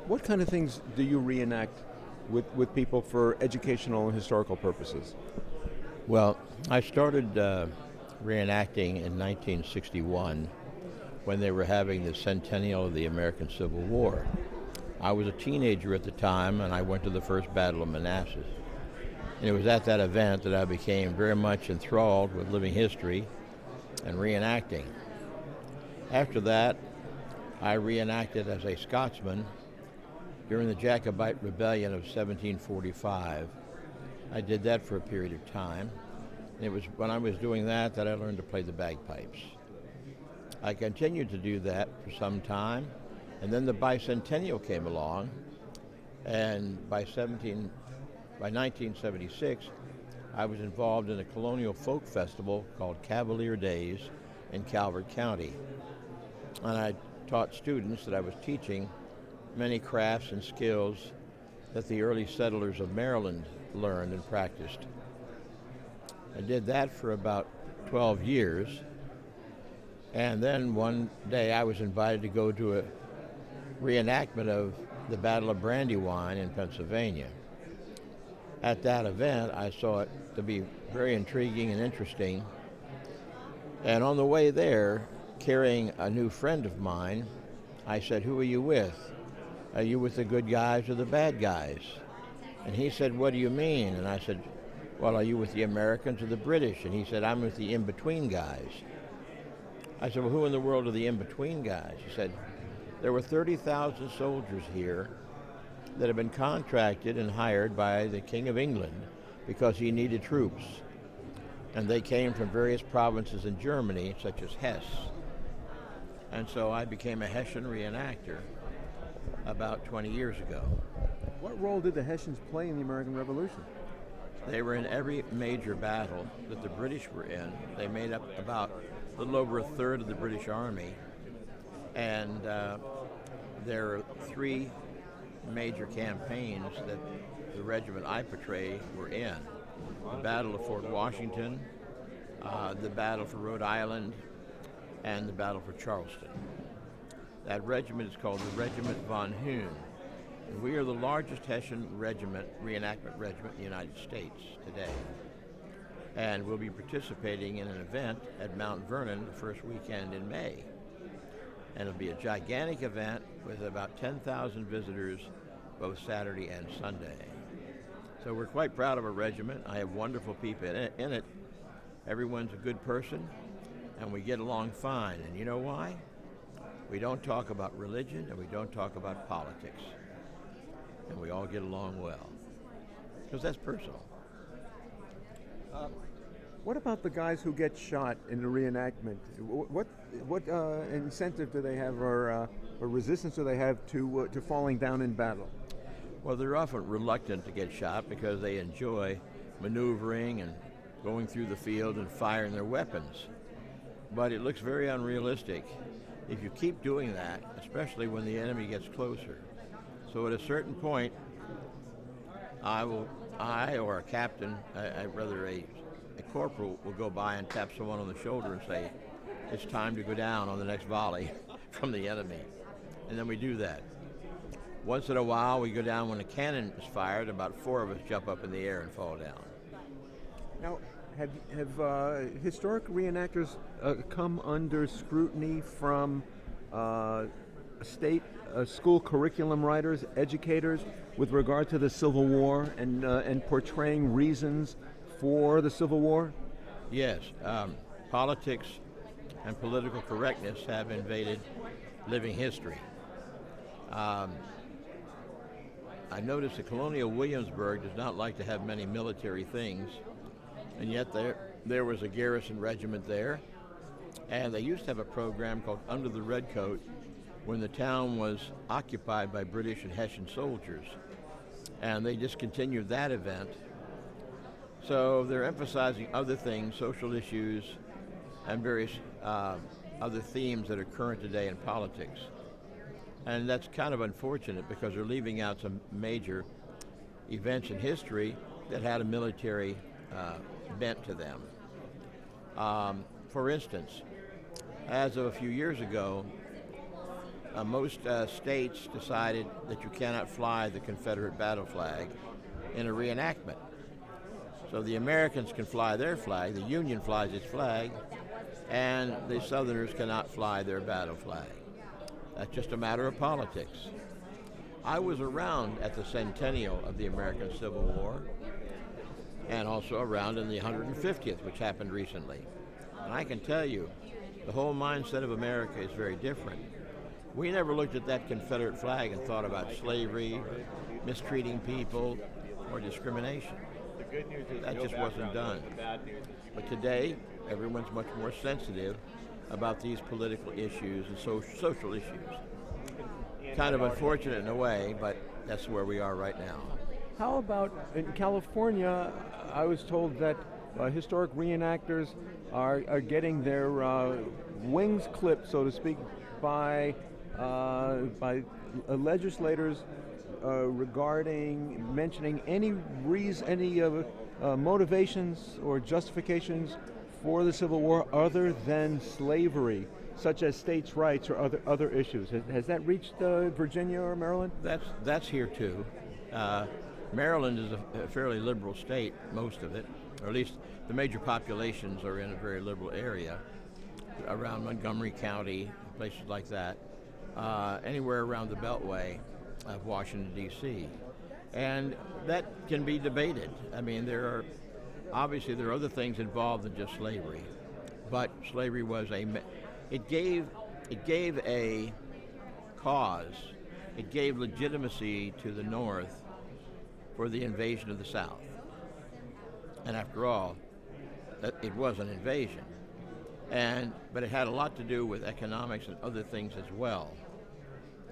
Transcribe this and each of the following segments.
What kind of things do you reenact with people for educational and historical purposes? Well, I started reenacting in 1961 when they were having the centennial of the American Civil War. I was a teenager at the time, and I went to the first Battle of Manassas. And it was at that event that I became very much enthralled with living history and reenacting. After that, I reenacted as a Scotsman during the Jacobite Rebellion of 1745. I did that for a period of time. And it was when I was doing that I learned to play the bagpipes. I continued to do that for some time, and then the bicentennial came along, and by 1976, I was involved in a colonial folk festival called Cavalier Days in Calvert County. And I taught students that I was teaching many crafts and skills that the early settlers of Maryland learned and practiced. I did that for about 12 years, and then one day I was invited to go to a reenactment of the Battle of Brandywine in Pennsylvania. At that event, I saw it to be very intriguing and interesting, and on the way there, carrying a new friend of mine, I said, "Who are you with? Are you with the good guys or the bad guys?" And he said, "What do you mean?" And I said, "Well, are you with the Americans or the British?" And he said, "I'm with the in-between guys." I said, "Well, who in the world are the in-between guys?" He said, "There were 30,000 soldiers here that have been contracted and hired by the King of England because he needed troops. And they came from various provinces in Germany, such as Hesse." And so I became a Hessian reenactor about 20 years ago. What role did the Hessians play in the American Revolution? They were in every major battle that the British were in. They made up about a little over a third of the British Army. And there are three major campaigns that the regiment I portray were in. The Battle of Fort Washington, the Battle for Rhode Island, and the Battle for Charleston. That regiment is called the Regiment von Hoon. And we are the largest Hessian regiment, reenactment regiment in the United States today. And we'll be participating in an event at Mount Vernon the first weekend in May. And it'll be a gigantic event with about 10,000 visitors both Saturday and Sunday. So we're quite proud of our regiment. I have wonderful people in it. Everyone's a good person, and we get along fine. And you know why? We don't talk about religion, and we don't talk about politics. And we all get along well, because that's personal. What about the guys who get shot in the reenactment? What incentive do they have, or resistance do they have to falling down in battle? Well, they're often reluctant to get shot because they enjoy maneuvering and going through the field and firing their weapons. But it looks very unrealistic if you keep doing that, especially when the enemy gets closer. So at a certain point, I or a captain, rather a corporal, will go by and tap someone on the shoulder and say, "It's time to go down on the next volley from the enemy." And then we do that. Once in a while, we go down when a cannon is fired. About 4 of us jump up in the air and fall down. Now, have historic reenactors come under scrutiny from state school curriculum writers, educators, with regard to the Civil War and portraying reasons for the Civil War? Yes, politics and political correctness have invaded living history. I noticed that Colonial Williamsburg does not like to have many military things, and yet there was a garrison regiment there, and they used to have a program called Under the Redcoat when the town was occupied by British and Hessian soldiers, and they discontinued that event. So they're emphasizing other things, social issues, and various other themes that are current today in politics. And that's kind of unfortunate because they're leaving out some major events in history that had a military bent to them. For instance, as of a few years ago, most states decided that you cannot fly the Confederate battle flag in a reenactment. So the Americans can fly their flag, the Union flies its flag, and the Southerners cannot fly their battle flag. That's just a matter of politics. I was around at the centennial of the American Civil War, and also around in the 150th, which happened recently. And I can tell you, the whole mindset of America is very different. We never looked at that Confederate flag and thought about slavery, mistreating people, or discrimination. That just wasn't done. But today, everyone's much more sensitive about these political issues and social issues. Kind of unfortunate in a way, but that's where we are right now. How about in California? I was told that historic reenactors are getting their wings clipped, so to speak, by legislators regarding mentioning any reason, any motivations or justifications for the Civil War other than slavery, such as states' rights or other issues. Has that reached Virginia or Maryland? That's here too. Maryland is a fairly liberal state, most of it, or at least the major populations are in a very liberal area, around Montgomery County, places like that, anywhere around the Beltway of Washington, D.C. And that can be debated. I mean, there are other things involved than just slavery, but slavery was it gave a cause, it gave legitimacy to the North for the invasion of the South. And after all, it was an invasion. But it had a lot to do with economics and other things as well.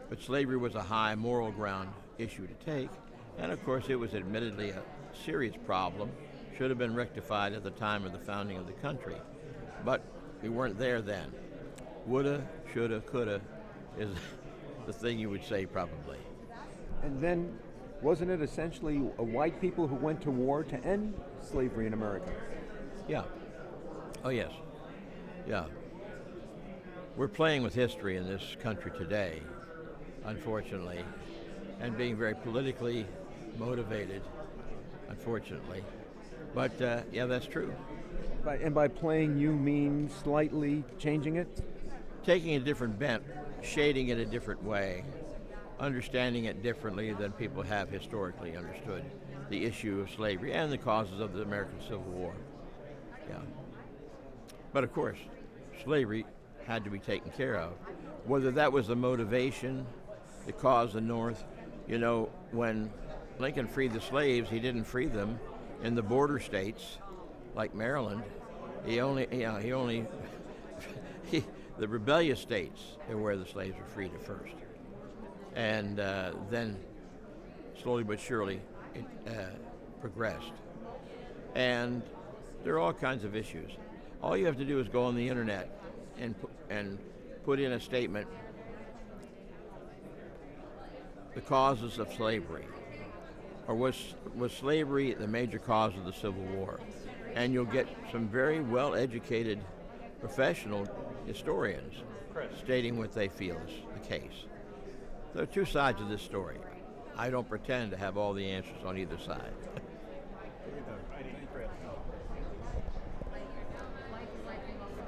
But slavery was a high moral ground issue to take, and of course it was admittedly a serious problem, should have been rectified at the time of the founding of the country. But we weren't there then. Woulda, shoulda, coulda is the thing you would say probably. And then, wasn't it essentially white people who went to war to end slavery in America? Yeah. Oh, yes. Yeah. We're playing with history in this country today, unfortunately, and being very politically motivated, unfortunately. But, yeah, that's true. And by playing, you mean slightly changing it? Taking a different bent, shading it a different way, understanding it differently than people have historically understood the issue of slavery and the causes of the American Civil War. Yeah. But of course, slavery had to be taken care of. Whether that was the motivation to cause the North, when Lincoln freed the slaves, he didn't free them in the border states like Maryland. The rebellious states are where the slaves were freed at first. And then slowly but surely it progressed. And there are all kinds of issues. All you have to do is go on the internet and put in a statement, the causes of slavery, or was slavery the major cause of the Civil War? And you'll get some very well-educated professional historians stating what they feel is the case. There are two sides of this story. I don't pretend to have all the answers on either side.